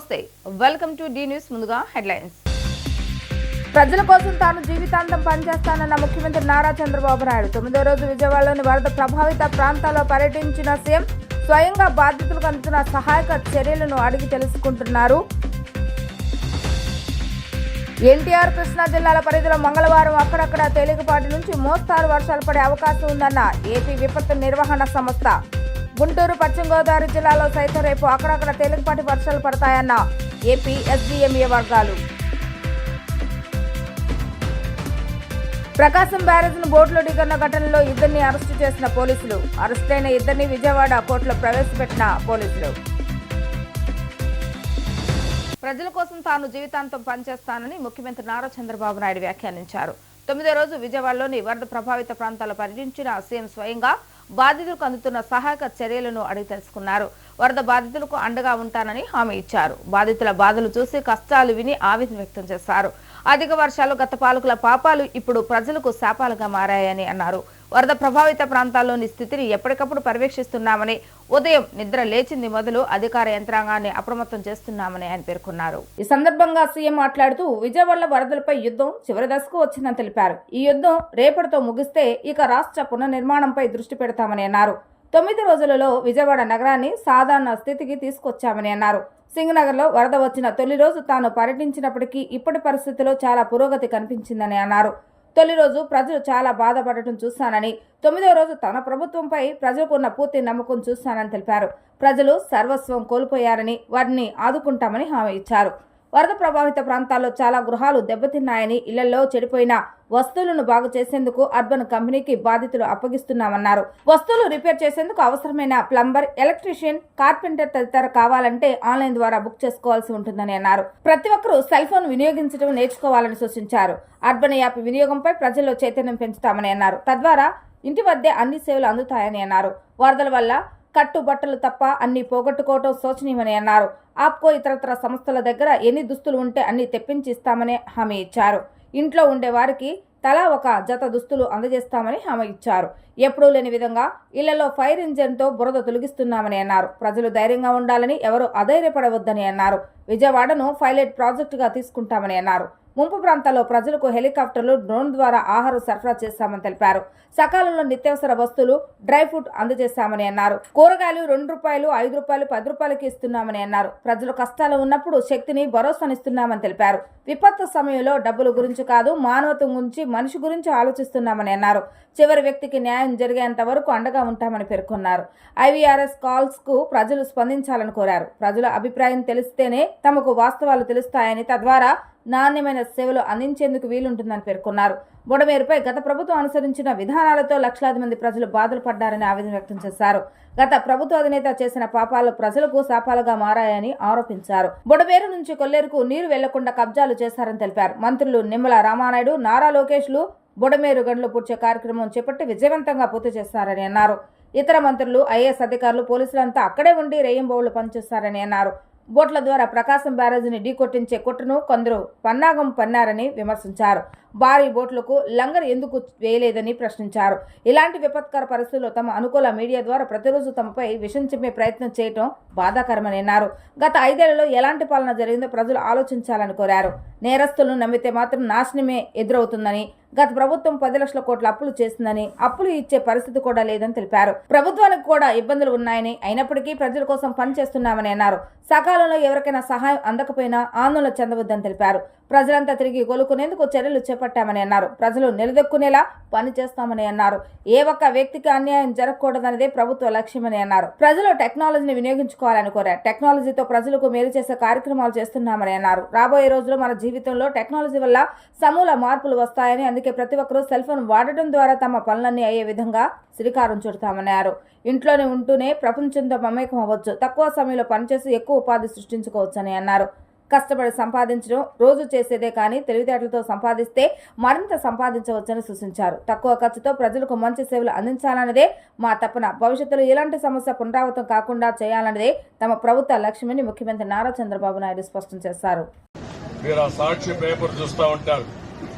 నమస్తే, welcome to D news. ముందుగా headlines. ప్రజల కోసం తాను జీవితాంతం పనిచేస్తానన్న ముఖ్యమంత్రి నారా చంద్రబాబు నాయుడు 9వ రోజు విజయవాడలోని వరద ప్రభావిత ప్రాంతాల్లో పర్యటించిన సీఎం స్వయంగా బాధితులకు అందుతున్న సహాయక చర్యలను అడిగి తెలుసుకుంటున్నారు. ఎన్టీఆర్ కృష్ణా జిల్లాల పరిధిలో మంగళవారం అక్కడక్కడ తేలికపాటి నుంచి మోస్తారు వర్షాలు పడే అవకాశం ఉందన్న ఏపీ విపత్తు నిర్వహణ సంస్థ. గుంటూరు, పశ్చిమ గోదావరి జిల్లాలో సైతం రేపు అక్కడక్కడ తేలికపాటి వర్షాలు పడతాయన్న ఏపీ ఎస్డీఎంఏ వర్గాలు. ప్రకాశం బ్యారేజ్ను బోట్లో ఢీకొన్న ఘటనలో ఇద్దరిని అరెస్టు చేసిన పోలీసులు. అరెస్టైన ఇద్దరిని విజయవాడ కోర్టులో ప్రవేశపెట్టిన పోలీసులు. ప్రజల కోసం తాను జీవితాంతం పనిచేస్తానని ముఖ్యమంత్రి నారా చంద్రబాబు నాయుడు వ్యాఖ్యానించారు. 9వ రోజు విజయవాడలోని వరద ప్రభావిత ప్రాంతాల్లో పర్యటించిన సీఎం స్వయంగా బాధితులకు అందుతున్న సహాయక చర్యలను అడిగి తెలుసుకున్నారు. వరద బాధితులకు అండగా ఉంటానని హామీ ఇచ్చారు. బాధితుల బాధలు చూసి కష్టాలు విని ఆవేదన వ్యక్తం చేశారు. అధిక వర్షాలు గత పాలకుల పాపాలు ఇప్పుడు ప్రజలకు శాపాలుగా మారాయని అన్నారు. వరద ప్రభావిత ప్రాంతాల్లోని స్థితిని ఎప్పటికప్పుడు పర్యవేక్షిస్తున్నామని, ఉదయం నిద్ర లేచింది మొదలు అధికార యంత్రాంగాన్ని అప్రమత్తం చేస్తున్నామని ఆయన పేర్కొన్నారు. ఈ సందర్భంగా సీఎం మాట్లాడుతూ విజయవాడ వరదలపై యుద్ధం చివరి దశకు వచ్చిందని తెలిపారు. ఈ యుద్ధం రేపటితో ముగిస్తే ఇక రాష్ట్ర పునర్నిర్మాణంపై దృష్టి పెడతామని అన్నారు. 9 రోజులలో విజయవాడ నగరాన్ని సాధారణ స్థితికి తీసుకొచ్చామని అన్నారు. సింగనగర్లో వరద వచ్చిన తొలి రోజు తాను పర్యటించినప్పటికీ ఇప్పటి పరిస్థితిలో చాలా పురోగతి కనిపించిందని అన్నారు. తొలి రోజు ప్రజలు చాలా బాధపడటం చూశానని, 9వ రోజు తన ప్రభుత్వంపై ప్రజలకు ఉన్న పూర్తి నమ్మకం చూశానని తెలిపారు. ప్రజలు సర్వస్వం కోల్పోయారని, వారిని ఆదుకుంటామని హామీ ఇచ్చారు. వరద ప్రభావిత ప్రాంతాల్లో చాలా గృహాలు దెబ్బతిన్నాయని, ఇళ్లలో చెడిపోయిన వస్తువులను బాగు చేసేందుకు అర్బన్ కంపెనీకి బాధితులు అప్పగిస్తున్నామన్నారు. వస్తువులు రిపేర్ చేసేందుకు అవసరమైన ప్లంబర్, ఎలక్ట్రీషియన్, కార్పెంటర్ తదితర కావాలంటే ఆన్లైన్ ద్వారా బుక్ చేసుకోవాల్సి ఉంటుందని అన్నారు. ప్రతి ఒక్కరూ సెల్ ఫోన్ వినియోగించడం నేర్చుకోవాలని సూచించారు. అర్బన్ యాప్ వినియోగంపై ప్రజల్లో చైతన్యం పెంచుతామని అన్నారు. తద్వారా ఇంటి వద్దే అన్ని సేవలు అందుతాయని అన్నారు. వరదల వల్ల కట్టుబట్టలు తప్ప అన్ని పోగొట్టుకోవటం శోచనీయమని అన్నారు. ఆప్కో ఇతరత్ర సంస్థల దగ్గర ఎన్ని దుస్తులు ఉంటే అన్ని తెప్పించి ఇస్తామని హామీ ఇచ్చారు. ఇంట్లో ఉండే వారికి తలా ఒక జత దుస్తులు అందజేస్తామని హామీ ఇచ్చారు. ఎప్పుడూ లేని విధంగా ఇళ్లలో ఫైర్ ఇంజన్తో బురద తొలగిస్తున్నామని అన్నారు. ప్రజలు ధైర్యంగా ఉండాలని, ఎవరూ అధైర్యపడవద్దని అన్నారు. విజయవాడను పైలట్ ప్రాజెక్టుగా తీసుకుంటామని అన్నారు. ముంపు ప్రాంతాల్లో ప్రజలకు హెలికాప్టర్లు, డ్రోన్ ద్వారా ఆహారం సరఫరా చేస్తామని తెలిపారు. సకాలంలో నిత్యావసర వస్తువులు, డ్రై ఫ్రూట్ అందజేస్తామని అన్నారు. కూరగాయలు ₹2, ₹5, ₹10కి ఇస్తున్నామని అన్నారు. ప్రజలు కష్టాలు ఉన్నప్పుడు శక్తిని, భరోసానిస్తున్నామని తెలిపారు. విపత్తు సమయంలో డబ్బుల గురించి కాదు, మానవత్వం గురించి, మనిషి గురించి ఆలోచిస్తున్నామని అన్నారు. చివరి వ్యక్తికి న్యాయం జరిగేంత వరకు అండగా ఉంటామని పేర్కొన్నారు. ఐవీఆర్ఎస్ కాల్స్ కు ప్రజలు స్పందించాలని కోరారు. ప్రజల అభిప్రాయం తెలిస్తేనే తమకు వాస్తవాలు తెలుస్తాయని, తద్వారా నాణ్యమైన సేవలు అందించేందుకు వీలుంటుందని పేర్కొన్నారు. బుడమేరుపై గత ప్రభుత్వం అనుసరించిన విధానాలతో లక్షలాది మంది ప్రజలు బాధలు పడ్డారని ఆవేదన వ్యక్తం చేశారు. గత ప్రభుత్వ అధినేత చేసిన పాపాలు ప్రజలకు శాపాలుగా మారాయని ఆరోపించారు. బుడమేరు నుంచి కొల్లేరుకు నీరు వెళ్లకుండా కబ్జాలు చేశారని తెలిపారు. మంత్రులు నిమ్మల రామానాయుడు, నారా లోకేష్లు బుడమేరు గండ్లు పూడ్చే కార్యక్రమం చేపట్టి విజయవంతంగా పూర్తి చేశారని అన్నారు. ఇతర మంత్రులు, ఐఏఎస్ అధికారులు, పోలీసులంతా అక్కడే ఉండి రేయింబౌళ్లు పనిచేస్తారని అన్నారు. బోట్ల ద్వారా ప్రకాశం బ్యారేజీని ఢీకొట్టించే కుట్రను కొందరు పన్నాగం పన్నారని విమర్శించారు. భారీ బోట్లకు లంగర్ ఎందుకు వేయలేదని ప్రశ్నించారు. ఇలాంటి విపత్కర పరిస్థితుల్లో తమ అనుకూల మీడియా ద్వారా ప్రతిరోజు తమపై విషం చిమ్మే ప్రయత్నం చేయటం బాధాకరమని అన్నారు. గత 5 ఏళ్లలో ఎలాంటి పాలన జరిగిందో ప్రజలు ఆలోచించాలని కోరారు. నేరస్తులను నమ్మితే మాత్రం నాశనమే ఎదురవుతుందని, గత ప్రభుత్వం 10 లక్షల కోట్ల అప్పులు చేసిందని, అప్పులు ఇచ్చే పరిస్థితి కూడా లేదని తెలిపారు. ప్రభుత్వానికి కూడా ఇబ్బందులు ఉన్నాయని, అయినప్పటికీ ప్రజల కోసం పనిచేస్తున్నామని అన్నారు. సకాలంలో ఎవరికైనా సహాయం అందకపోయినా ఆందోళన చెందవద్దని తెలిపారు. ప్రజలంతా తిరిగి కోలుకునేందుకు చర్యలు చేపట్టామని అన్నారు. ప్రజలు నిలదొక్కునేలా పని చేస్తామని అన్నారు. ఏ ఒక్క వ్యక్తికి అన్యాయం జరగకూడదనేదే ప్రభుత్వ లక్ష్యమని అన్నారు. ప్రజలు టెక్నాలజీని వినియోగించుకోవాలని కోరారు. టెక్నాలజీతో ప్రజలకు మేలు చేసే కార్యక్రమాలు చేస్తున్నామని అన్నారు. రాబోయే రోజుల్లో మన జీవితంలో టెక్నాలజీ వల్ల సమూల మార్పులు వస్తాయని, అందుకే ప్రతి ఒక్కరూ సెల్ ఫోన్ వాడటం ద్వారా తమ పనులన్నీ అయ్యే విధంగా శ్రీకారం చుడతామన్నారు. ఇంట్లోనే ఉంటూనే ప్రపంచంతో మమేకం అవ్వచ్చు, తక్కువ సమయంలో పనిచేసి ఎక్కువ ఉపాధి సృష్టించుకోవచ్చని అన్నారు. కష్టపడి సంపాదించడం రోజు చేసేదే కానీ తెలివితేటలతో సంపాదిస్తే మరింత సంపాదించవచ్చని సూచించారు. తక్కువ ఖర్చుతో ప్రజలకు మంచి సేవలు అందించాలన్నదే మా తపన. భవిష్యత్తులో ఎలాంటి సమస్య పునరావృతం కాకుండా చేయాలన్నదే తమ ప్రభుత్వ లక్ష్యమని ముఖ్యమంత్రి నారా చంద్రబాబు నాయుడు స్పష్టం చేశారు. సాక్షి పేపర్ చూస్తూ ఉంటారు,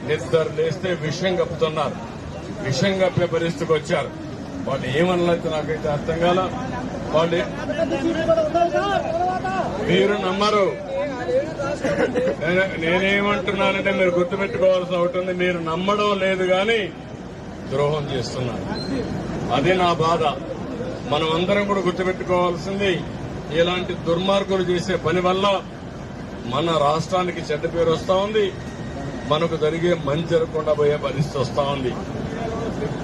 నిద్ర లేస్తే విషయం కప్పుతున్నారు, విషయం కప్పే పరిస్థితికి వచ్చారు. వాళ్ళు ఏమన్నది నాకైతే అర్థం కాల. వాళ్ళు మీరు నమ్మరు, నేనేమంటున్నానంటే మీరు గుర్తుపెట్టుకోవాల్సిన ఒకటి ఉంది. మీరు నమ్మడం లేదు కానీ ద్రోహం చేస్తున్నారు. అదే నా బాధ. మనం అందరం కూడా గుర్తుపెట్టుకోవాల్సింది, ఇలాంటి దుర్మార్గులు చేసే పని వల్ల మన రాష్ట్రానికి చెడ్డ పేరు వస్తా ఉంది, మనకు జరిగే మంచి జరగకుండా పోయే పరిస్థితి వస్తా ఉంది.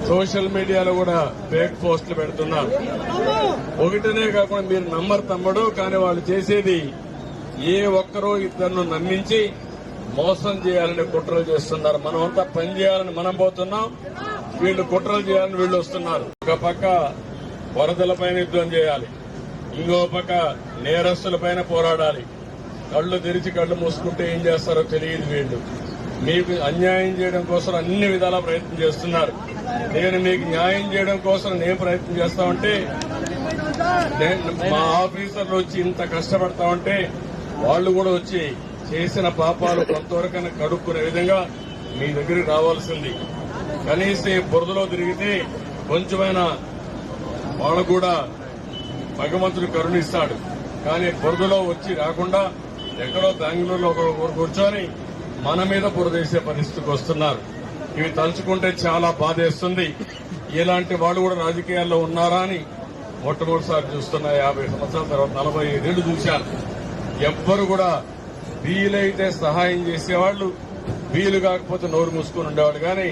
సోషల్ మీడియాలో కూడా ఫేక్ పోస్టులు పెడుతున్నారు. ఒకటినే కాకుండా మీరు నంబర్ తమ్మడు, కానీ వాళ్ళు చేసేది ఏ ఒక్కరో ఇద్దరిని నమ్మించి మోసం చేయాలని కుట్రలు చేస్తున్నారు. మనం అంతా పని చేయాలని మనం పోతున్నాం, వీళ్ళు కుట్రలు చేయాలని వీళ్ళు వస్తున్నారు. ఒక పక్క వరదలపైన యుద్ధం చేయాలి, ఇంకో పక్క నేరస్తులపైన పోరాడాలి. కళ్లు తెరిచి కళ్లు మూసుకుంటే ఏం చేస్తారో తెలియదు. వీళ్ళు మీకు అన్యాయం చేయడం కోసం అన్ని విధాలా ప్రయత్నం చేస్తున్నారు. నేను మీకు న్యాయం చేయడం కోసం నేను ప్రయత్నం చేస్తామంటే, మా ఆఫీసర్లు వచ్చి ఇంత కష్టపడతామంటే వాళ్ళు కూడా వచ్చి చేసిన పాపాలు కొంతవరకైనా కడుక్కునే విధంగా మీ దగ్గరికి రావాల్సింది. కనీసం బురదలో తిరిగితే కొంచెమైనా వాళ్ళకు కూడా భగవంతుడు కరుణిస్తాడు. కానీ బురదలో వచ్చి రాకుండా ఎక్కడో బెంగళూరులో ఒకరు కూర్చొని మన మీద బురదేసే పరిస్థితికి వస్తున్నారు. ఇవి తలుచుకుంటే చాలా బాధేస్తుంది. ఇలాంటి వాళ్ళు కూడా రాజకీయాల్లో ఉన్నారా అని మొట్టమొదటిసారి చూస్తున్నా. 50 సంవత్సరాల తర్వాత 45 ఏళ్లు చూశాను. ఎవ్వరు కూడా వీలైతే సహాయం చేసేవాళ్లు, వీలు కాకపోతే నోరు మూసుకుని ఉండేవాళ్ళు. కానీ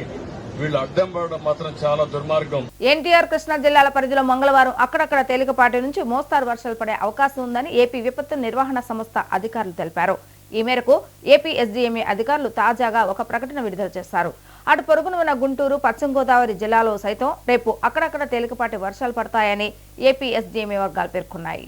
వీళ్ళు అడ్డం పడడం మాత్రం చాలా దుర్మార్గం. ఎన్టీఆర్ కృష్ణా జిల్లాల పరిధిలో మంగళవారం అక్కడక్కడ తేలికపాటి నుంచి మోస్తారు వర్షాలు పడే అవకాశం ఉందని ఏపీ విపత్తు నిర్వహణ సంస్థ అధికారులు తెలిపారు. ఈ మేరకు ఏపీ ఎస్డీఎంఏ అధికారులు తాజాగా ఒక ప్రకటన విడుదల చేశారు. అటు పొరుగున ఉన్న గుంటూరు, పశ్చిమ గోదావరి జిల్లాలో సైతం రేపు అక్కడక్కడ తేలికపాటి వర్షాలు పడతాయని ఏపీ ఎస్డీఎంఏ వర్గాలు పేర్కొన్నాయి.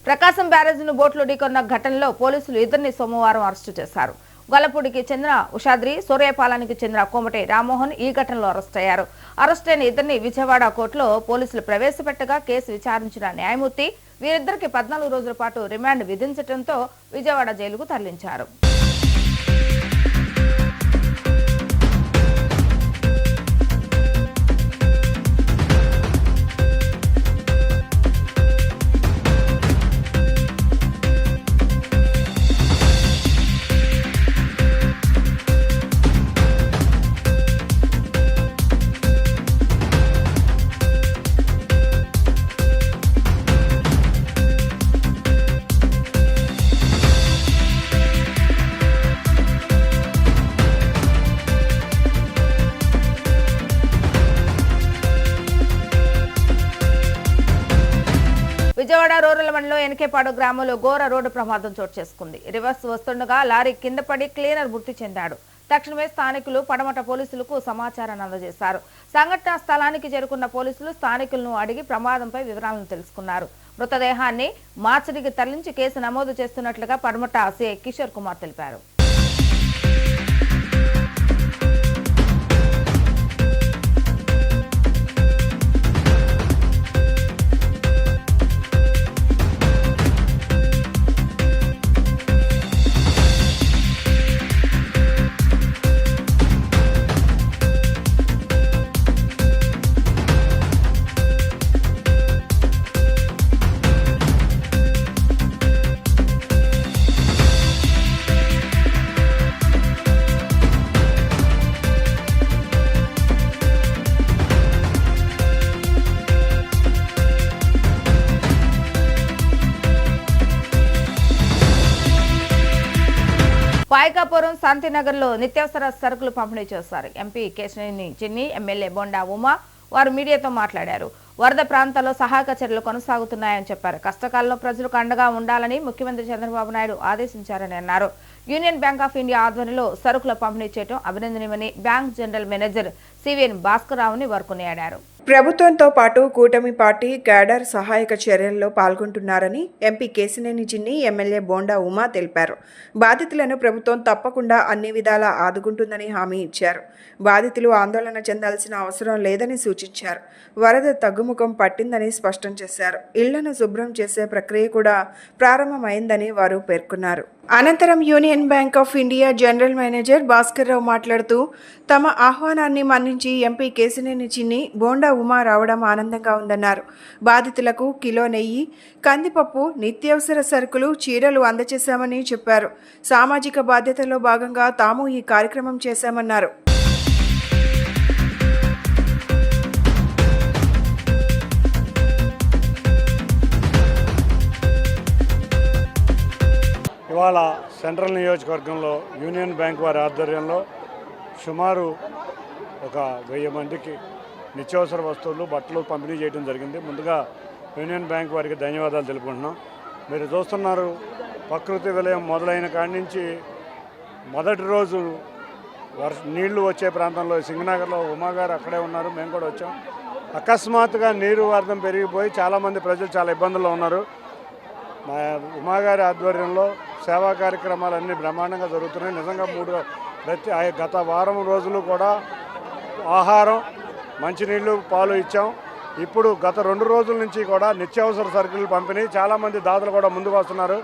ప్రకాశం బ్యారేజ్ను బోట్లు ఢీకొన్న ఘటనలో పోలీసులు ఇద్దరిని సోమవారం అరెస్టు చేశారు. గొల్లపూడికి చెందిన ఉషాద్రి, సూర్యపాలానికి చెందిన కోమటి రామ్మోహన్ ఈ ఘటనలో అరెస్ట్ అయ్యారు. అరెస్టైన ఇద్దరిని విజయవాడ కోర్టులో పోలీసులు ప్రవేశపెట్టగా కేసు విచారించిన న్యాయమూర్తి వీరిద్దరికి 14 రోజుల పాటు రిమాండ్ విధించడంతో విజయవాడ జైలుకు తరలించారు. విజయవాడ రూరల్ మండలం ఎనకేపాడు గ్రామంలో ఘోర రోడ్డు ప్రమాదం చోటు చేసుకుంది. రివర్స్ వస్తుండగా లారీ కింద పడి క్లీనర్ మృతి చెందాడు. తక్షణమే స్థానికులు పడమట పోలీసులకు సమాచారాన్ని అందజేశారు. సంఘటనా స్థలానికి చేరుకున్న పోలీసులు స్థానికులను అడిగి ప్రమాదంపై వివరాలను తెలుసుకున్నారు. మృతదేహాన్ని మార్చిడికి తరలించి కేసు నమోదు చేస్తున్నట్లుగా పడమట సిఐ కిషోర్ కుమార్ తెలిపారు. పాయకాపురం శాంతినగర్లో నిత్యావసర సరుకులు పంపిణీ చేశారు. ఎంపీ కేశినేని చిన్ని, ఎమ్మెల్యే బొండా ఉమా వారు మీడియాతో మాట్లాడారు. వరద ప్రాంతాల్లో సహాయక చర్యలు కొనసాగుతున్నాయని చెప్పారు. కష్టకాలంలో ప్రజలకు అండగా ఉండాలని ముఖ్యమంత్రి చంద్రబాబు నాయుడు ఆదేశించారని అన్నారు. యూనియన్ బ్యాంక్ ఆఫ్ ఇండియా ఆధ్వర్యంలో సరుకుల పంపిణీ చేయడం అభినందనీయమని బ్యాంక్ జనరల్ మేనేజర్ సివిఎన్ భాస్కరరావుని వారు కొనియాడారు. ప్రభుత్వంతో పాటు కూటమి పార్టీ క్యాడర్ సహాయక చర్యల్లో పాల్గొంటున్నారని ఎంపీ కేశినేని చిన్ని, ఎమ్మెల్యే బోండా ఉమా తెలిపారు. బాధితులను ప్రభుత్వం తప్పకుండా అన్ని విధాలా ఆదుకుంటుందని హామీ ఇచ్చారు. బాధితులు ఆందోళన చెందాల్సిన అవసరం లేదని సూచించారు. వరద తగ్గుముఖం పట్టిందని స్పష్టం చేశారు. ఇళ్లను శుభ్రం చేసే ప్రక్రియ కూడా ప్రారంభమైందని వారు పేర్కొన్నారు. అనంతరం Union Bank of India general manager Bhaskarrao మాట్లాడుతూ తమ ఆహ్వానాన్ని మన్నించి ఎంపీ కేశినేని చిన్ని, బోండా ఉమా రావడం ఆనందంగా ఉందన్నారు. బాధితులకు కిలో నెయ్యి, కందిపప్పు, నిత్యావసర సరుకులు, చీరలు అందజేశామని చెప్పారు. సామాజిక బాధ్యతలో భాగంగా తాము ఈ కార్యక్రమం చేశామన్నారు. ఇవాళ సెంట్రల్ నియోజకవర్గంలో యూనియన్ బ్యాంక్ వారి ఆధ్వర్యంలో సుమారు ఒక 1000 మందికి నిత్యావసర వస్తువులు, బట్టలు పంపిణీ చేయడం జరిగింది. ముందుగా యూనియన్ బ్యాంక్ వారికి ధన్యవాదాలు తెలుపుకుంటున్నాం. మీరు చూస్తున్నారు, ప్రకృతి విలయం మొదలైన కాడి నుంచి మొదటి రోజు నీళ్లు వచ్చే ప్రాంతంలో సింగనగర్లో ఉమాగారు అక్కడే ఉన్నారు, మేము కూడా వచ్చాం. అకస్మాత్తుగా నీరు వరదం పెరిగిపోయి చాలామంది ప్రజలు చాలా ఇబ్బందుల్లో ఉన్నారు. మా ఉమాగారి ఆధ్వర్యంలో సేవా కార్యక్రమాలన్నీ బ్రహ్మాండంగా జరుగుతున్నాయి. నిజంగా గత వారం రోజులు కూడా ఆహారం, మంచినీళ్ళు, పాలు ఇచ్చాం. ఇప్పుడు గత 2 రోజుల నుంచి కూడా నిత్యావసర సరుకులు పంపిణీ, చాలామంది దాతలు కూడా ముందుకు వస్తున్నారు.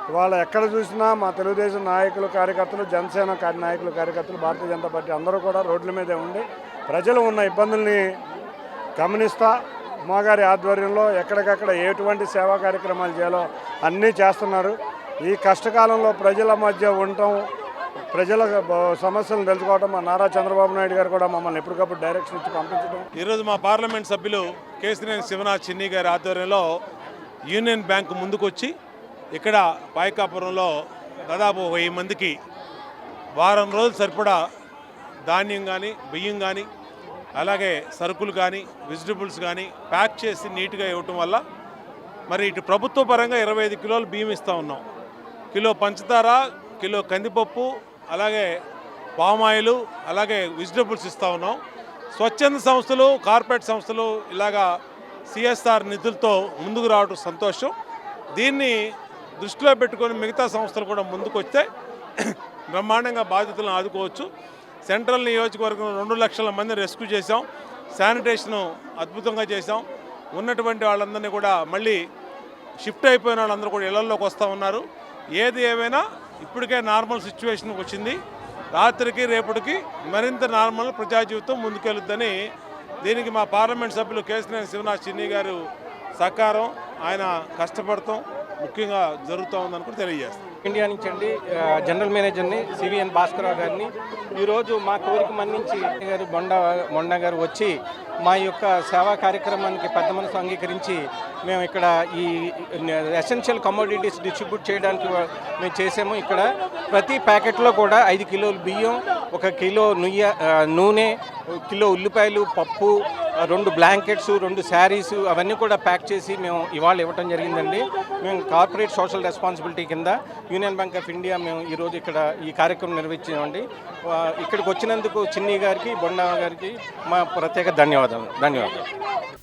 ఇవాళ ఎక్కడ చూసినా మా తెలుగుదేశం నాయకులు, కార్యకర్తలు, జనసేన నాయకులు, కార్యకర్తలు, భారతీయ జనతా పార్టీ అందరూ కూడా రోడ్ల మీదే ఉండి ప్రజలు ఉన్న ఇబ్బందుల్ని గమనిస్తా ఉమాగారి ఆధ్వర్యంలో ఎక్కడికక్కడ ఎటువంటి సేవా కార్యక్రమాలు చేయాలో అన్నీ చేస్తున్నారు. ఈ కష్టకాలంలో ప్రజల మధ్య ఉండటం, ప్రజల సమస్యలను తెలుసుకోవడం, మా నారా చంద్రబాబు నాయుడు గారు కూడా మమ్మల్ని ఎప్పటికప్పుడు డైరెక్షన్ ఇచ్చి పంపించడం. ఈరోజు మా పార్లమెంట్ సభ్యులు కేశినేని శివనాథ్ చిన్ని గారి ఆధ్వర్యంలో యూనియన్ బ్యాంకు ముందుకు వచ్చి ఇక్కడ పాయకాపురంలో దాదాపు 1000 మందికి వారం రోజులు సరిపడా ధాన్యం కానీ, బియ్యం కానీ, అలాగే సరుకులు కానీ, వెజిటబుల్స్ కానీ ప్యాక్ చేసి నీట్గా ఇవ్వటం వల్ల మరి ఇటు ప్రభుత్వ పరంగా 25 కిలోలు బియ్యం ఇస్తూ ఉన్నాం, కిలో పంచదార, కిలో కందిపప్పు, అలాగే పామాయిలు, అలాగే వెజిటబుల్స్ ఇస్తూ ఉన్నాం. స్వచ్ఛంద సంస్థలు, కార్పొరేట్ సంస్థలు ఇలాగా సిఎస్ఆర్ నిధులతో ముందుకు రావడం సంతోషం. దీన్ని దృష్టిలో పెట్టుకొని మిగతా సంస్థలు కూడా ముందుకు వస్తే బ్రహ్మాండంగా బాధితులను ఆదుకోవచ్చు. సెంట్రల్ నియోజకవర్గంలో 2 లక్షల మంది రెస్క్యూ చేసాం. శానిటేషను అద్భుతంగా చేసాం. ఉన్నటువంటి వాళ్ళందరినీ కూడా మళ్ళీ షిఫ్ట్ అయిపోయిన వాళ్ళందరూ కూడా ఇళ్లలోకి వస్తూ ఉన్నారు. ఏది ఏమైనా ఇప్పటికే నార్మల్ సిచ్యువేషన్కి వచ్చింది. రాత్రికి రేపటికి మరింత నార్మల్ ప్రజా జీవితం ముందుకెళ్తుందని దీనికి మా పార్లమెంట్ సభ్యులు కేశినేని శివనాథ్ చిన్ని గారు సహకారం, ఆయన కష్టపడతాం ముఖ్యంగా జరుగుతూ ఉందని కూడా తెలియజేస్తాం. ఇండియా నుంచి అండి జనరల్ మేనేజర్ని సివిఎన్ భాస్కరరావు గారిని ఈరోజు మా కోరిక మన్నించి గారు బొండా గారు వచ్చి మా యొక్క సేవా కార్యక్రమానికి పెద్ద మనసు అంగీకరించి మేము ఇక్కడ ఈ ఎసెన్షియల్ కమోడిటీస్ డిస్ట్రిబ్యూట్ చేయడానికి మేము చేసాము. ఇక్కడ ప్రతి ప్యాకెట్లో కూడా 5 కిలోలు బియ్యం, 1 కిలో నూనె, కిలో ఉల్లిపాయలు, పప్పు, 2 బ్లాంకెట్స్, 2 శారీస్ అవన్నీ కూడా ప్యాక్ చేసి మేము ఇవాళ ఇవ్వటం జరిగిందండి. మేము కార్పొరేట్ సోషల్ రెస్పాన్సిబిలిటీ కింద యూనియన్ బ్యాంక్ ఆఫ్ ఇండియా మేము ఈరోజు ఇక్కడ ఈ కార్యక్రమం నిర్వహించామండి. ఇక్కడికి వచ్చినందుకు చిన్ని గారికి, బొండా గారికి మా ప్రత్యేక ధన్యవాదాలు.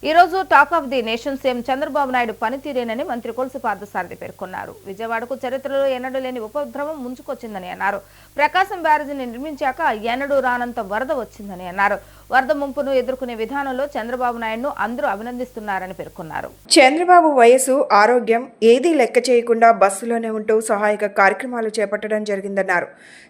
ఈరోజు talk of the nation CM Chandrababu Naidu పనితీరేనని మంత్రి కొలుసు పార్థసారథి పేర్కొన్నారు. విజయవాడకు చరిత్రలో ఎన్నడూ లేని ఉపద్రవం ముంచుకొచ్చిందని అన్నారు. ప్రకాశం బ్యారేజీని నిర్మించాక ఎన్నడూ రానంత వరద వచ్చిందని అన్నారు. వరద ముంపును ఎదుర్కొనే విధానంలో చంద్రబాబు నాయుడును అందరూ అభినందిస్తున్నారని పేర్కొన్నారు. చంద్రబాబు వయసు, ఆరోగ్యం ఏదీ లెక్క చేయకుండా బస్సులోనే ఉంటూ సహాయక కార్యక్రమాలు చేపట్టడం జరిగిందన్నారు.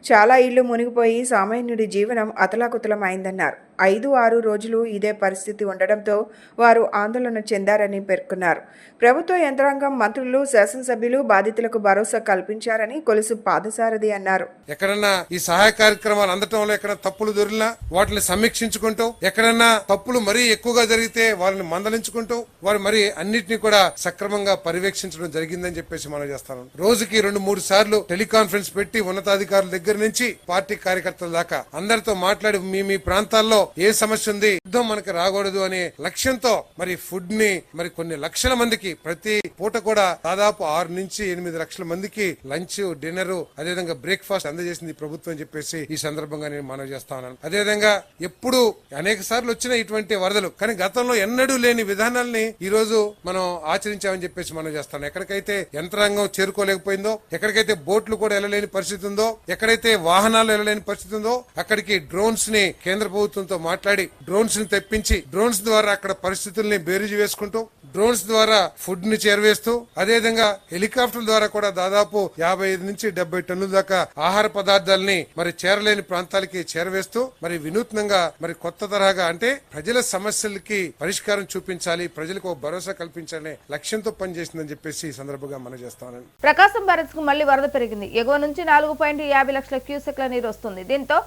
చాలా ఇళ్లు మునిగిపోయి సామాన్యుడి జీవనం అతలాకుతలం అయిందన్నారు. 5-6 రోజులు ఇదే పరిస్థితి ఉండడంతో వారు ఆందోళన చెందారని పేర్కొన్నారు. ప్రభుత్వ యంత్రాంగం, మంత్రులు, శాసనసభ్యులు బాధితులకు భరోసా కల్పించారని కొలుసు పాదసారథి అన్నారు. ఎక్కడన్నా ఈ సహాయ కార్యక్రమాలు అందటంలో ఎక్కడ తప్పులు దొరికినా వాటిని సమీక్షించుకుంటూ, ఎక్కడన్నా తప్పులు మరీ ఎక్కువగా జరిగితే వారిని మందలించుకుంటూ, వారు మరి అన్నిటినీ కూడా సక్రమంగా పర్యవేక్షించడం జరిగిందని చెప్పేసి మనం చేస్తాను. రోజుకి 2-3 సార్లు టెలికాన్ఫరెన్స్ పెట్టి ఉన్నతాధికారుల దగ్గర నుంచి పార్టీ కార్యకర్తల దాకా అందరితో మాట్లాడి మీ ప్రాంతాల్లో ఏ సమస్య ఉంది, యుద్ధం మనకి రాకూడదు అనే లక్ష్యంతో మరి ఫుడ్ ని మరి కొన్ని లక్షల మందికి ప్రతి పూట కూడా దాదాపు 6 నుంచి 8 లక్షల మందికి లంచ్, డిన్నర్, అదేవిధంగా బ్రేక్ఫాస్ట్ అందజేసింది ప్రభుత్వం అని చెప్పేసి ఈ సందర్భంగా నేను మనవి చేస్తా ఉన్నాను. అదేవిధంగా ఎప్పుడు అనేక సార్లు వచ్చిన ఇటువంటి వరదలు, కానీ గతంలో ఎన్నడూ లేని విధానాల్ని ఈ రోజు మనం ఆచరించామని చెప్పేసి మనం చేస్తాం. ఎక్కడికైతే యంత్రాంగం చేరుకోలేకపోయిందో, ఎక్కడికైతే బోట్లు కూడా వెళ్ళలేని పరిస్థితి ఉందో, ఎక్కడైతే వాహనాలు వెళ్ళలేని పరిస్థితి ఉందో అక్కడికి డ్రోన్స్ ని కేంద్ర ప్రభుత్వంతో మాట్లాడి డ్రోన్స్ ని తెప్పించి డ్రోన్స్ ద్వారా అక్కడ పరిస్థితుల్ని బేరీజు వేసుకుంటూ, డ్రోన్స్ ద్వారా ఫుడ్ ని చేరవేస్తూ, అదేవిధంగా హెలికాప్టర్ల ద్వారా కూడా దాదాపు 55 నుంచి 70 టన్నుల దాకా ఆహార పదార్థాలని మరి చేరలేని ప్రాంతాలకి చేరవేస్తూ మరి వినూత్నంగా మరి కొత్త తరహాగా అంటే ప్రజల సమస్యలకి పరిష్కారం చూపించాలి, ప్రజలకు భరోసా కల్పించాలనే లక్ష్యంతో పనిచేసిందని చెప్పేసి ఈ సందర్భంగా మనం చేస్తాను. ప్రకాశం బ్యారేజ్ కు మళ్లీ వరద పెరిగింది. ఎగువ నుంచి 4.50 లక్షల క్యూసెక్ల నీరు వస్తుంది. దీంతో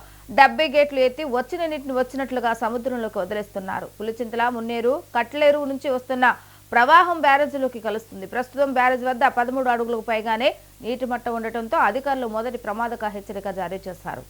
70 గేట్లు ఎత్తి వచ్చిన నీటిని వచ్చినట్లుగా సముద్రంలోకి వదిలేస్తున్నారు. పులిచింతల, మున్నేరు, కట్లేరు నుంచి వస్తున్న ప్రవాహం బ్యారేజీలోకి కలుస్తుంది. ప్రస్తుతం బ్యారేజ్ వద్ద 13 అడుగులకు పైగానే నీటి మట్టం ఉండటంతో అధికారులు మొదటి ప్రమాదక హెచ్చరిక జారీ చేశారు.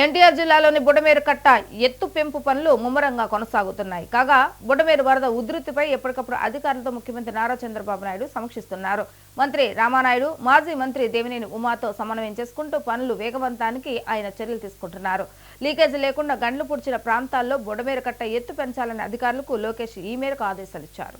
ఎన్టీఆర్ జిల్లాలోని బుడమేరు కట్ట ఎత్తు పెంపు పనులు ముమ్మరంగా కొనసాగుతున్నాయి. కాగా బుడమేరు వరద ఉధృతిపై ఎప్పటికప్పుడు అధికారులతో ముఖ్యమంత్రి నారా చంద్రబాబు నాయుడు సమీక్షిస్తున్నారు. మంత్రి రామానాయుడు, మాజీ మంత్రి దేవినేని ఉమాతో సమన్వయం చేసుకుంటూ పనులు వేగవంతానికి ఆయన చర్యలు తీసుకుంటున్నారు. లీకేజీ లేకుండా గండ్లు పుడిచిన ప్రాంతాల్లో బుడమేరు కట్ట ఎత్తు పెంచాలని అధికారులకు లోకేష్ ఈ మేరకు ఆదేశాలు ఇచ్చారు.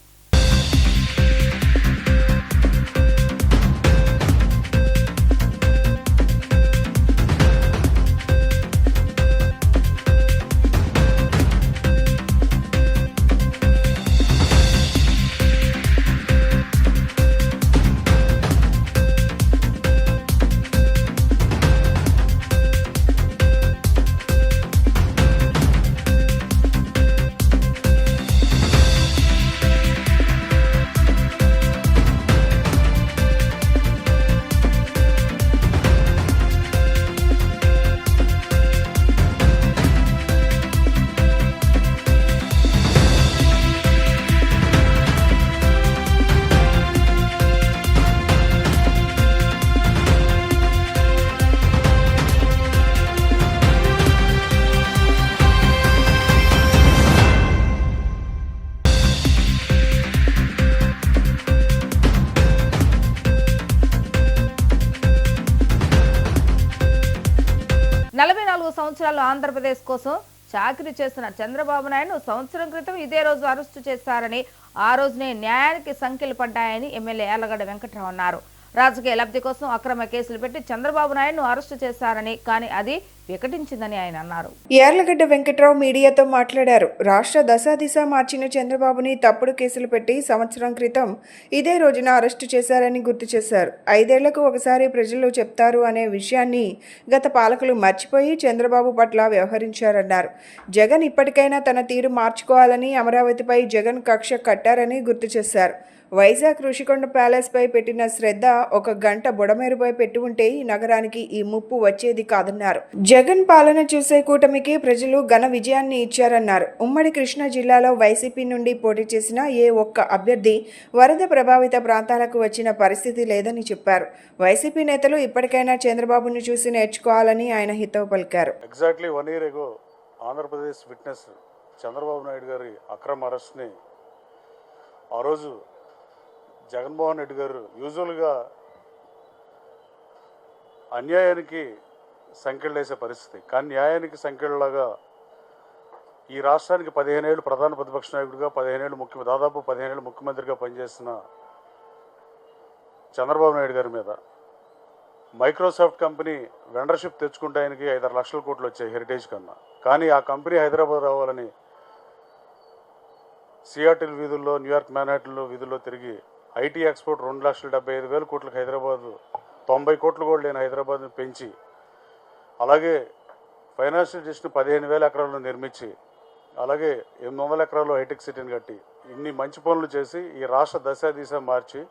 సంవత్సరాలు ఆంధ్రప్రదేశ్ కోసం చాకరీ చేస్తున్న చంద్రబాబు నాయుడు సంవత్సరం క్రితం ఇదే రోజు అరెస్టు చేశారని, ఆ రోజునే న్యాయానికి సంఖ్యలు పడ్డాయని ఎమ్మెల్యే యార్లగడ్డ వెంకట్రావు అన్నారు. రాజకీయ లబ్ధి కోసం అక్రమ కేసులు పెట్టి చంద్రబాబు నాయుడును అరెస్టు చేశారని, కానీ అది వికటించిందని ఆయన అన్నారు. యార్లగడ్డ వెంకట్రావు మీడియాతో మాట్లాడారు. రాష్ట్ర దశాదిశ మార్చిన చంద్రబాబుని తప్పుడు కేసులు పెట్టి సంవత్సరం క్రితం ఇదే రోజున అరెస్టు చేశారని గుర్తు చేశారు. 5 ఏళ్లకు ఒకసారి ప్రజలు చెప్తారు అనే విషయాన్ని గత పాలకులు మర్చిపోయి చంద్రబాబు పట్ల వ్యవహరించారన్నారు. జగన్ ఇప్పటికైనా తన తీరు మార్చుకోవాలని, అమరావతిపై జగన్ కక్ష కట్టారని గుర్తు చేశారు. వైజాగ్ ఋషికొండ ప్యాలెస్ పై పెట్టిన శ్రద్ధ 1 గంట బుడమేరుపై పెట్టి ఉంటే ఈ నగరానికి ఈ ముప్పు వచ్చేది కాదన్నారు. జగన్ పాలన చూసే కూటమికి ప్రజలు ఘన విజయాన్ని ఇచ్చారన్నారు. ఉమ్మడి కృష్ణా జిల్లాలో వైసీపీ నుండి పోటీ చేసిన ఏ ఒక్క అభ్యర్థి వరద ప్రభావిత ప్రాంతాలకు వచ్చిన పరిస్థితి లేదని చెప్పారు. వైసీపీ నేతలు ఇప్పటికైనా చంద్రబాబును చూసి నేర్చుకోవాలని ఆయన హితవు పలికారు. Exactly 1 year ago, Andhra Pradesh witnessed Chandrababu Naidu గారి అక్రమ అరెస్ట్ని ఆ రోజు జగన్మోహన్ రెడ్డి గారు యూజువల్గా అన్యాయానికి సంఖ్యలు వేసే పరిస్థితి, కానీ న్యాయానికి సంఖ్యలాగా ఈ రాష్ట్రానికి 15 ఏళ్ళు ప్రధాన ప్రతిపక్ష నాయకుడిగా, 15 ఏళ్ళు దాదాపు 15 ఏళ్ళు ముఖ్యమంత్రిగా పనిచేసిన చంద్రబాబు నాయుడు గారి మీద మైక్రోసాఫ్ట్ కంపెనీ వెండర్షిప్ తెచ్చుకుంటే ఆయనకి 5-6 లక్షల కోట్లు వచ్చాయి హెరిటేజ్ కన్నా. కానీ ఆ కంపెనీ హైదరాబాద్ రావాలని సియాటిల్ వీధుల్లో, న్యూయార్క్ మ్యాన్హాటన్లో వీధుల్లో తిరిగి ఐటీ ఎక్స్పోర్ట్ 2,75,000 కోట్లకు హైదరాబాద్ 90 కోట్లు కూడా లేని హైదరాబాద్ని పెంచి, అలాగే ఫైనాన్షియల్ డిస్ట్రిక్ట్ 15,000 ఎకరాలను నిర్మించి, అలాగే 800 ఎకరాల్లో హైటెక్ సిటీని కట్టి ఇన్ని మంచి పనులు చేసి ఈ రాష్ట్ర దశ మార్చి,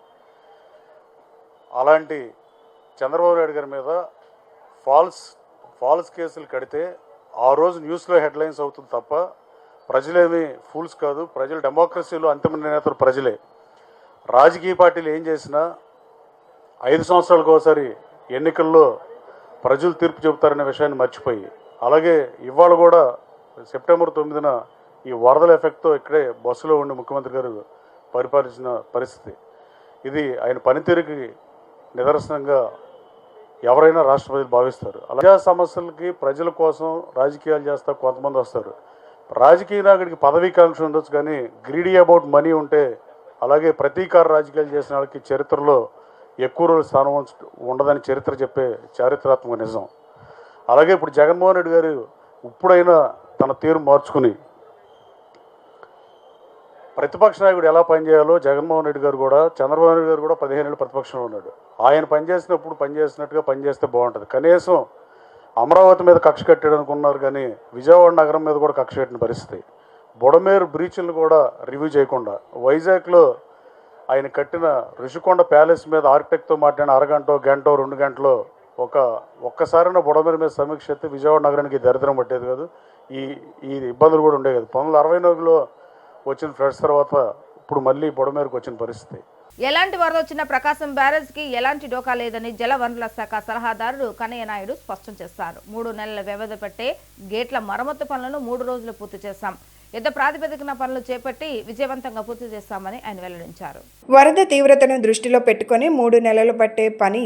అలాంటి చంద్రబాబు నాయుడు గారి మీద ఫాల్స్ కేసులు కడితే ఆ రోజు న్యూస్లో హెడ్లైన్స్ అవుతుంది తప్ప ప్రజలేమీ ఫూల్స్ కాదు. ప్రజలు డెమోక్రసీలో అంతిమ నేతలు ప్రజలే. రాజకీయ పార్టీలు ఏం చేసినా 5 సంవత్సరాలకు ఒకసారి ఎన్నికల్లో ప్రజలు తీర్పు చెబుతారనే విషయాన్ని మర్చిపోయి, అలాగే ఇవాళ కూడా సెప్టెంబర్ 9న ఈ వరదల ఎఫెక్ట్తో ఇక్కడే బస్సులో ఉండి ముఖ్యమంత్రి గారు పరిపాలించిన పరిస్థితి. ఇది ఆయన పనితీరుకి నిదర్శనంగా ఎవరైనా రాష్ట్ర ప్రజలు భావిస్తారు. ప్రజా సమస్యలకి ప్రజల కోసం రాజకీయాలు చేస్తా కొంతమంది వస్తారు. రాజకీయ నాయకుడికి పదవీకాంక్ష ఉండొచ్చు, కానీ గ్రీడీ అబౌట్ మనీ ఉంటే, అలాగే ప్రతీకార రాజకీయాలు చేసిన వాళ్ళకి చరిత్రలో ఎక్కువ రోజులు స్థానం ఉండదని చరిత్ర చెప్పే చారిత్రాత్మక నిజం. అలాగే ఇప్పుడు జగన్మోహన్ రెడ్డి గారు ఇప్పుడైనా తన తీరు మార్చుకుని ప్రతిపక్ష నాయకుడు ఎలా పనిచేయాలో జగన్మోహన్ రెడ్డి గారు కూడా, చంద్రబాబు నాయుడు గారు కూడా 15 ఏళ్ళు ప్రతిపక్షంలో ఉన్నాడు. ఆయన పనిచేసినప్పుడు పనిచేసినట్టుగా పనిచేస్తే బాగుంటుంది. కనీసం అమరావతి మీద కక్ష కట్టడానికి ఉన్నారు, కానీ విజయవాడ నగరం మీద కూడా కక్ష కట్టిన పరిస్థితి. బుడమేరు బ్రీచ్లను కూడా రివ్యూ చేయకుండా, వైజాగ్లో ఆయన కట్టిన ఋషికొండ ప్యాలెస్ మీద ఆర్కిటెక్ట్తో మాట్లాడిన అరగంటో, గంటో, 2 గంటలో ఒక్కసారైనా బుడమేరు మీద సమీక్ష అయితే విజయవాడ నగరానికి దరిద్రం పట్టేది కాదు, ఈ ఇబ్బందులు కూడా ఉండేది కాదు. 1964లో వచ్చిన ఫ్లడ్స్ తర్వాత ఇప్పుడు మళ్ళీ బుడమేరుకు వచ్చిన పరిస్థితి. ఎలాంటి వరద వచ్చినా ప్రకాశం బ్యారేజ్ కి ఎలాంటి డోకా లేదని జలవనరుల శాఖ సలహాదారుడు కన్నయ్య నాయుడు స్పష్టం చేశారు. 3 నెలల వ్యవధి పట్టే గేట్ల మరమ్మతు పనులను 3 రోజులు పూర్తి చేశాం. యుద్ధ ప్రాతిపదికన పనులు చేపట్టి విజయవంతంగా పూర్తి చేస్తామని ఆయన వెల్లడించారు. వరద తీవ్రతను దృష్టిలో పెట్టుకుని 3 నెలలు పట్టే పని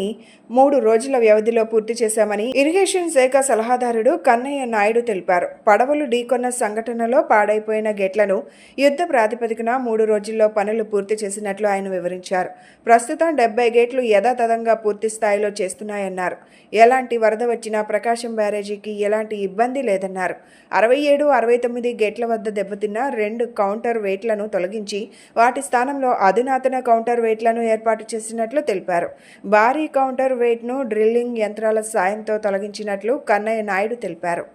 3 రోజుల వ్యవధిలో పూర్తి చేశామని ఇరిగేషన్ శాఖ సలహాదారుడు కన్నయ్య నాయుడు తెలిపారు. పడవలు ఢీకొన్న సంఘటనలో పాడైపోయిన గేట్లను యుద్ధ ప్రాతిపదికన 3 రోజుల్లో పనులు పూర్తి చేసినట్లు ఆయన వివరించారు. ప్రస్తుతం 70 గేట్లు యథాతథంగా పూర్తి స్థాయిలో చేస్తున్నాయన్నారు. ఎలాంటి వరద వచ్చినా ప్రకాశం బ్యారేజీకి ఎలాంటి ఇబ్బంది లేదన్నారు. 67, 69 గేట్ల వద్ద దెబ్బతిన్న 2 కౌంటర్ వెయిట్లను తొలగించి వాటి స్థానంలో అధునాతన కౌంటర్ వెయిట్లను ఏర్పాటు చేసినట్లు తెలిపారు. భారీ కౌంటర్ వెయిట్ను డ్రిల్లింగ్ యంత్రాల సాయంతో తొలగించినట్లు కన్నయ్య నాయుడు తెలిపారు.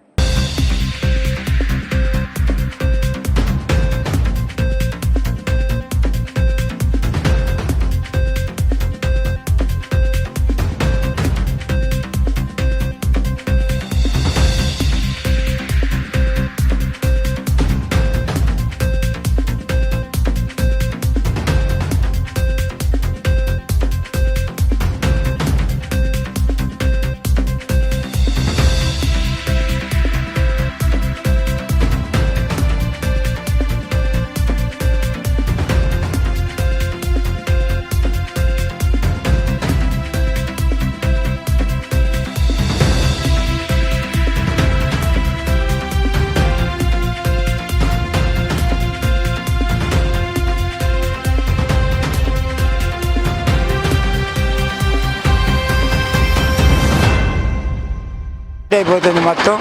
అయిపోతుంది మొత్తం.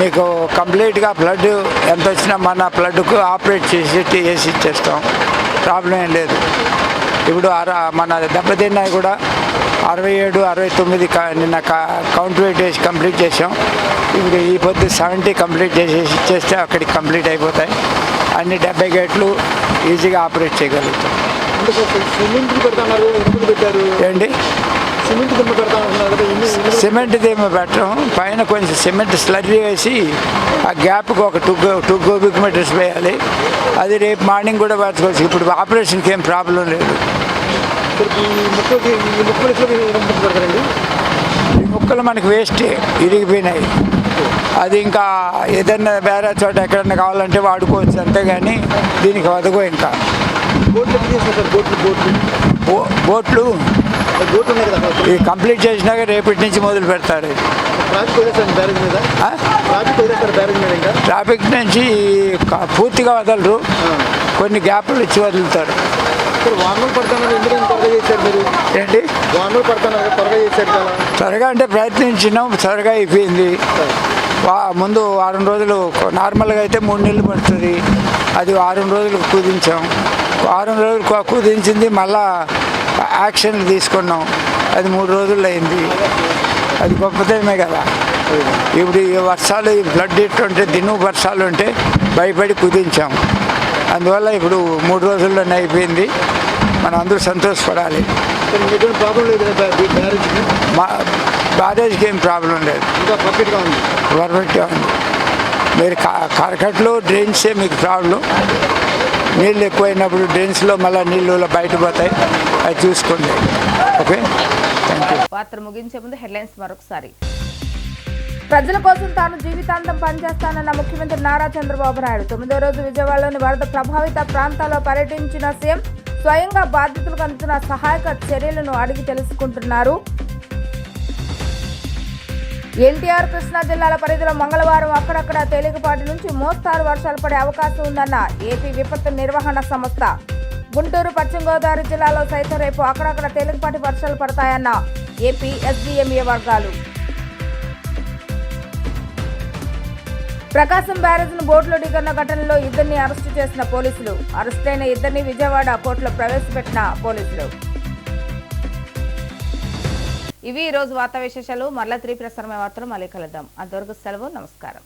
మీకు కంప్లీట్గా ఫ్లడ్ ఎంత వచ్చినా మన ఫ్లడ్కు ఆపరేట్ చేసి వేసి ఇచ్చేస్తాం, ప్రాబ్లం ఏం లేదు. ఇప్పుడు మన దెబ్బతిన్నాయి కూడా 67, 69 నిన్న కౌంటర్ వెయిట్ వేసి కంప్లీట్ చేసాం. ఇప్పుడు ఈ పొద్దు 70 కంప్లీట్ చేసేసి ఇచ్చేస్తే అక్కడికి కంప్లీట్ అయిపోతాయి. అన్ని 70 గేట్లు ఈజీగా ఆపరేట్ చేయగలుగుతాం. ఏంటి సిమెంట్ దిమ్మ పెట్టడం, పైన కొంచెం సిమెంట్ స్లర్రీ వేసి ఆ గ్యాప్కి ఒక 2 క్యూబిక్ మీటర్స్ వేయాలి. అది రేపు మార్నింగ్ కూడా పెట్టుకోవచ్చు. ఇప్పుడు ఆపరేషన్కి ఏం ప్రాబ్లం లేదు. ఈ ముక్కలు మనకి వేస్ట్ ఇరిగిపోయినాయి. అది ఇంకా ఏదైనా వేరే చోట ఎక్కడన్నా కావాలంటే వాడుకోవచ్చు అంతేగాని దీనికి వదగో ఇంకా బోట్లు ఇది కంప్లీట్ చేసినాక రేపటి నుంచి మొదలు పెడతారు. ట్రాఫిక్ నుంచి పూర్తిగా వదలరు, కొన్ని గ్యాప్లు ఇచ్చి వదులుతారు. ఏంటి త్వరగా అంటే ప్రయత్నించినాం, త్వరగా అయిపోయింది. ముందు వారం రోజులు నార్మల్గా అయితే 3 నెలలు పడుతుంది, అది వారం రోజులు కుదించాం. వారం రోజులు కుదించింది మళ్ళా యాక్షన్లు తీసుకున్నాం, అది 3 రోజులు అయింది. అది గొప్పతనమే కదా. ఇప్పుడు ఈ వర్షాలు ఈ ఫ్లడ్ ఇట్టుంటే దిను వర్షాలు ఉంటే భయపడి కుదించాం. అందువల్ల ఇప్పుడు 3 రోజుల్లోనే అయిపోయింది. మనం అందరూ సంతోషపడాలి. మా బ్యారేజ్కి ఏం ప్రాబ్లం లేదు, పర్ఫెక్ట్గా ఉంది. మీరు కరకట్లు డ్రైన్సే మీకు ప్రాబ్లం. నీళ్ళు ఎక్కువైనప్పుడు డ్రైన్స్లో మళ్ళీ నీళ్ళు బయటపోతాయి, అది చూసుకోండి. Okay, thank you. వార్తలు ముగించే ముందు హెడ్లైన్స్ మరొకసారి. ప్రజల కోసం తాను జీవితాంతం పనిచేస్తానన్న ముఖ్యమంత్రి నారా చంద్రబాబు నాయుడు. 9వ రోజు విజయవాడలోని వరద ప్రభావిత ప్రాంతాల్లో పర్యటించిన సీఎం స్వయంగా బాధితులకు అందుతున్న సహాయక చర్యలను అడిగి తెలుసుకుంటున్నారు. ఎన్టీఆర్ కృష్ణా జిల్లాల పరిధిలో మంగళవారం అక్కడక్కడ తేలికపాటి నుంచి మోస్తారు వర్షాలు పడే అవకాశం ఉందన్న ఏపీ విపత్తు నిర్వహణ సంస్థ. గుంటూరు, పశ్చిమ గోదావరి జిల్లాలో సైతం రేపు అక్కడక్కడ తేలికపాటి వర్షాలు పడతాయన్న ఏపీ ఎస్డీఎంఏ వర్గాలు. ప్రకాశం బ్యారేజ్ను బోట్లో ఢీకొన్న ఘటనలో 2 అరెస్టు చేసిన పోలీసులు. అరెస్టైన 2 విజయవాడ కోర్టులో ప్రవేశపెట్టిన పోలీసులు. ఇవి ఈ రోజు వార్తా విశేషాలు. మరలా 3 ప్రసారమైన వార్తలు మళ్ళీ కలుద్దాం. అంతవరకు సెలవు, నమస్కారం.